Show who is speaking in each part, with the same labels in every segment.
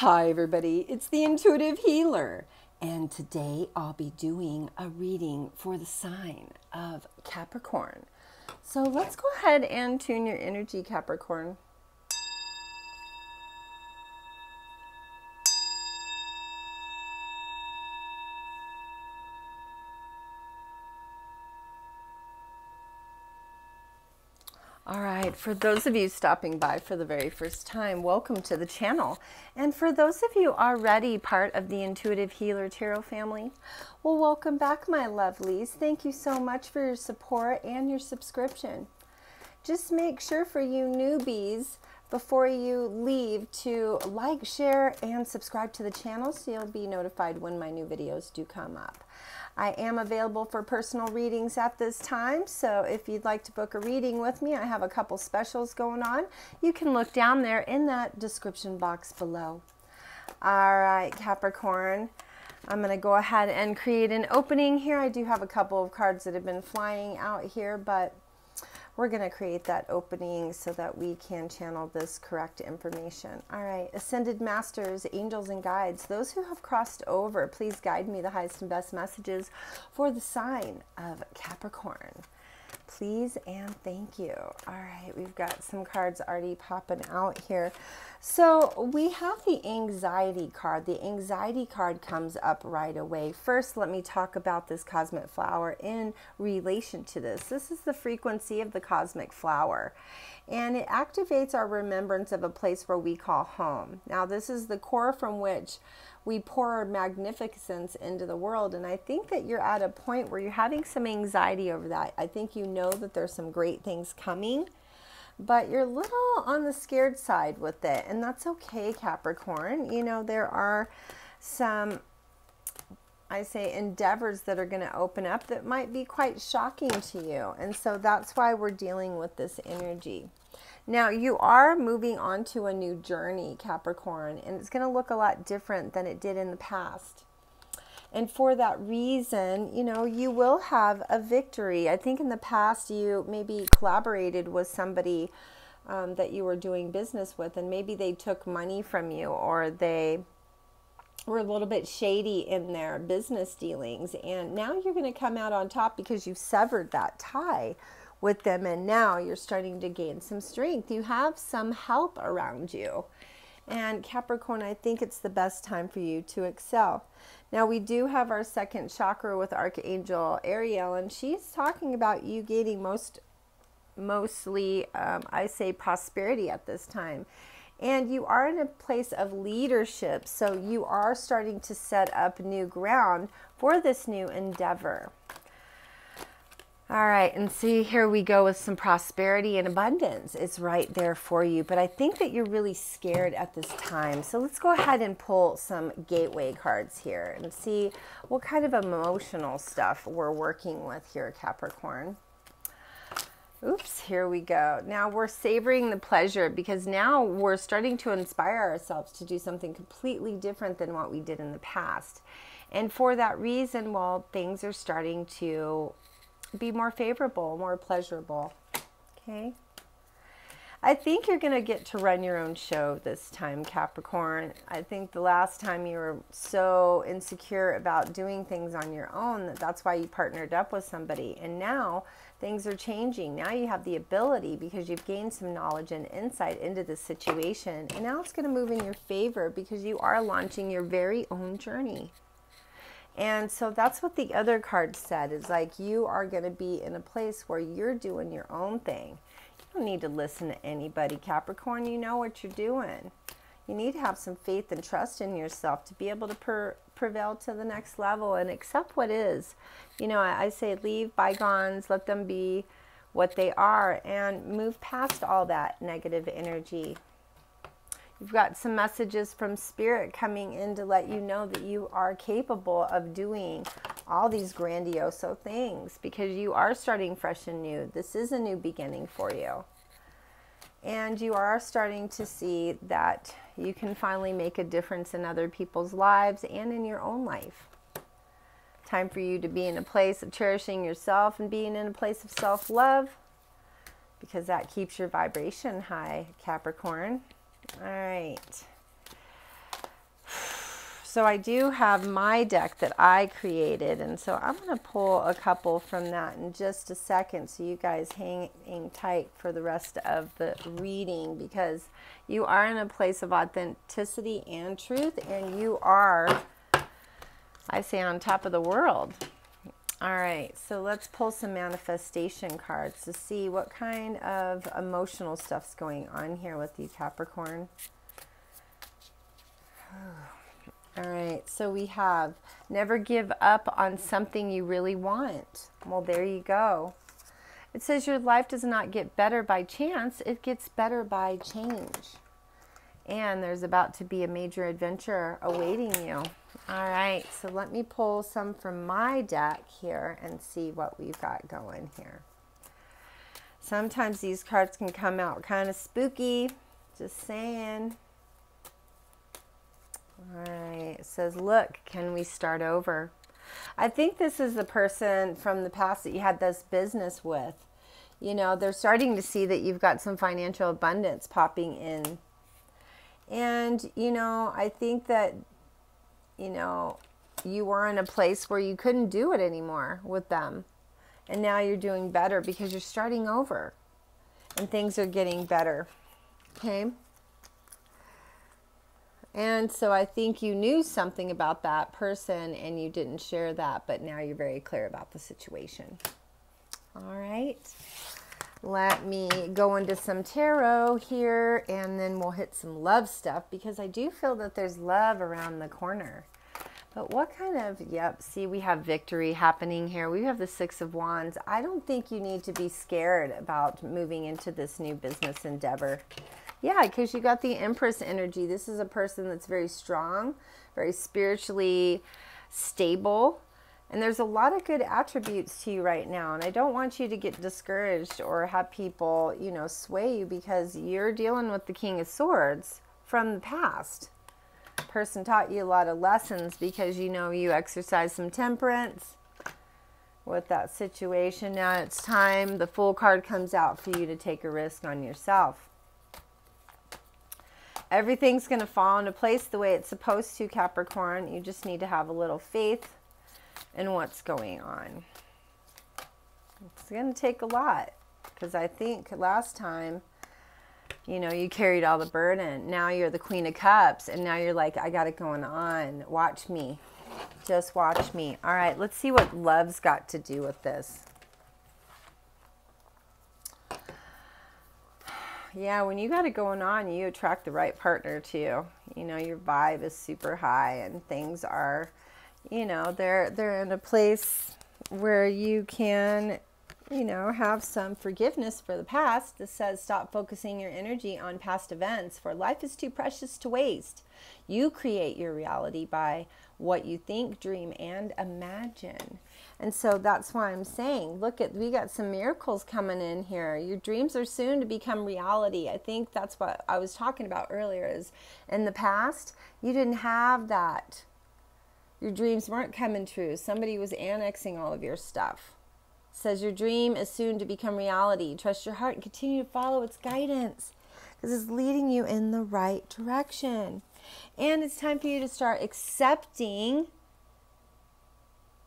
Speaker 1: Hi everybody, it's the Intuitive Healer, and today I'll be doing a reading for the sign of Capricorn. So let's go ahead and tune your energy, Capricorn. All right, for those of you stopping by for the very first time, welcome to the channel. And for those of you already part of the Intuitive Healer Tarot family, well, welcome back, my lovelies. Thank you so much for your support and your subscription. Just make sure for you newbies, before you leave, to like, share, and subscribe to the channel so you'll be notified when my new videos do come up. I am available for personal readings at this time, so if you'd like to book a reading with me, I have a couple specials going on. You can look down there in that description box below. All right, Capricorn, I'm going to go ahead and create an opening here. I do have a couple of cards that have been flying out here, but we're going to create that opening so that we can channel this correct information. All right, Ascended Masters, Angels and Guides, those who have crossed over, please guide me the highest and best messages for the sign of Capricorn. Please and thank you. All right, we've got some cards already popping out here. So we have the anxiety card. The anxiety card comes up right away. First, let me talk about this cosmic flower in relation to this. This is the frequency of the cosmic flower, and it activates our remembrance of a place where we call home. Now, this is the core from which we pour our magnificence into the world, and I think that you're at a point where you're having some anxiety over that. I think you know that there's some great things coming, but you're a little on the scared side with it, and that's okay, Capricorn. You know, there are some, I say, endeavors that are going to open up that might be quite shocking to you, and so that's why we're dealing with this energy. Now, you are moving on to a new journey, Capricorn, and it's going to look a lot different than it did in the past. And for that reason, you know, you will have a victory. I think in the past you maybe collaborated with somebody that you were doing business with, and maybe they took money from you, or they were a little bit shady in their business dealings. And now you're going to come out on top because you've severed that tie with them, and now you're starting to gain some strength. You have some help around you. And Capricorn, I think it's the best time for you to excel. Now, we do have our second chakra with Archangel Ariel, and she's talking about you gaining mostly, I say, prosperity at this time. And you are in a place of leadership, so you are starting to set up new ground for this new endeavor. All right, and see, here we go with some prosperity and abundance. It's right there for you, but I think that you're really scared at this time. So let's go ahead and pull some gateway cards here and see what kind of emotional stuff we're working with here, Capricorn. Oops, here we go. Now we're savoring the pleasure, because now we're starting to inspire ourselves to do something completely different than what we did in the past. And for that reason, well, things are starting to be more favorable, more pleasurable. Okay. I think you're going to get to run your own show this time, Capricorn. I think the last time you were so insecure about doing things on your own, that's why you partnered up with somebody. And now things are changing. Now you have the ability, because you've gained some knowledge and insight into the situation. And now it's going to move in your favor, because you are launching your very own journey. And so that's what the other card said, is like you are going to be in a place where you're doing your own thing. You don't need to listen to anybody, Capricorn. You know what you're doing. You need to have some faith and trust in yourself to be able to prevail to the next level and accept what is. You know, I say leave bygones, let them be what they are, and move past all that negative energy. You've got some messages from Spirit coming in to let you know that you are capable of doing all these grandiose things, because you are starting fresh and new. This is a new beginning for you. And you are starting to see that you can finally make a difference in other people's lives and in your own life. Time for you to be in a place of cherishing yourself and being in a place of self-love, because that keeps your vibration high, Capricorn. All right. So I do have my deck that I created, and so I'm going to pull a couple from that in just a second, so you guys hang tight for the rest of the reading, because you are in a place of authenticity and truth, and you are, I say, on top of the world. All right, so let's pull some manifestation cards to see what kind of emotional stuff's going on here with you, Capricorn. All right, so we have never give up on something you really want. Well, there you go. It says your life does not get better by chance, it gets better by change. And there's about to be a major adventure awaiting you. All right, so let me pull some from my deck here and see what we've got going here. Sometimes these cards can come out kind of spooky, just saying. All right, it says, look, can we start over? I think this is the person from the past that you had this business with. You know, they're starting to see that you've got some financial abundance popping in. And, you know, I think that, you know, you were in a place where you couldn't do it anymore with them. And now you're doing better because you're starting over. And things are getting better. Okay? And so I think you knew something about that person and you didn't share that, but now you're very clear about the situation. All right. Let me go into some tarot here, and then we'll hit some love stuff, because I do feel that there's love around the corner. But what kind of, yep, see, we have victory happening here. We have the Six of Wands. I don't think you need to be scared about moving into this new business endeavor. Yeah, because you got the Empress energy. This is a person that's very strong, very spiritually stable. And there's a lot of good attributes to you right now. And I don't want you to get discouraged or have people, you know, sway you, because you're dealing with the King of Swords from the past. Person taught you a lot of lessons because, you know, you exercise some temperance with that situation. Now it's time. The Fool card comes out for you to take a risk on yourself. Everything's going to fall into place the way it's supposed to, Capricorn. You just need to have a little faith in what's going on. It's going to take a lot, because I think last time, you know, you carried all the burden. Now you're the Queen of Cups, and now you're like, I got it going on. Watch me. Just watch me. All right, let's see what love's got to do with this. Yeah, when you got it going on, you attract the right partner too. You know, your vibe is super high, and things are, you know, they're in a place where you can, you know, have some forgiveness for the past. This says, stop focusing your energy on past events, for life is too precious to waste. You create your reality by what you think, dream, and imagine. And so that's why I'm saying, look at, we got some miracles coming in here. Your dreams are soon to become reality. I think that's what I was talking about earlier, is in the past, you didn't have that. Your dreams weren't coming true. Somebody was annexing all of your stuff. It says your dream is soon to become reality. Trust your heart and continue to follow its guidance, because it's leading you in the right direction. And it's time for you to start accepting,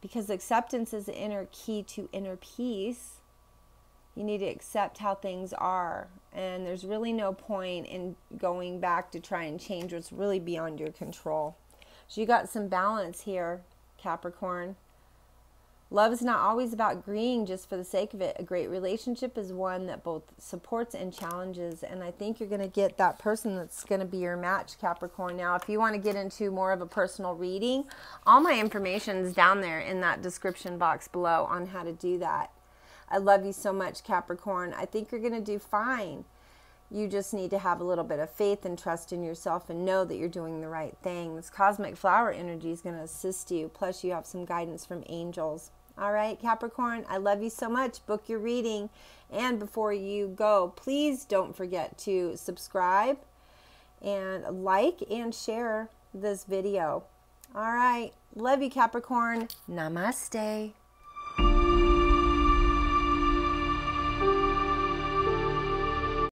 Speaker 1: because acceptance is the inner key to inner peace. You need to accept how things are. And there's really no point in going back to try and change what's really beyond your control. So you got some balance here, Capricorn. Love is not always about agreeing just for the sake of it. A great relationship is one that both supports and challenges. And I think you're going to get that person that's going to be your match, Capricorn. Now, if you want to get into more of a personal reading, all my information is down there in that description box below on how to do that. I love you so much, Capricorn. I think you're going to do fine. You just need to have a little bit of faith and trust in yourself and know that you're doing the right thing. This cosmic flower energy is going to assist you. Plus, you have some guidance from angels. All right, Capricorn, I love you so much. Book your reading. And before you go, please don't forget to subscribe and like and share this video. All right, love you, Capricorn. Namaste.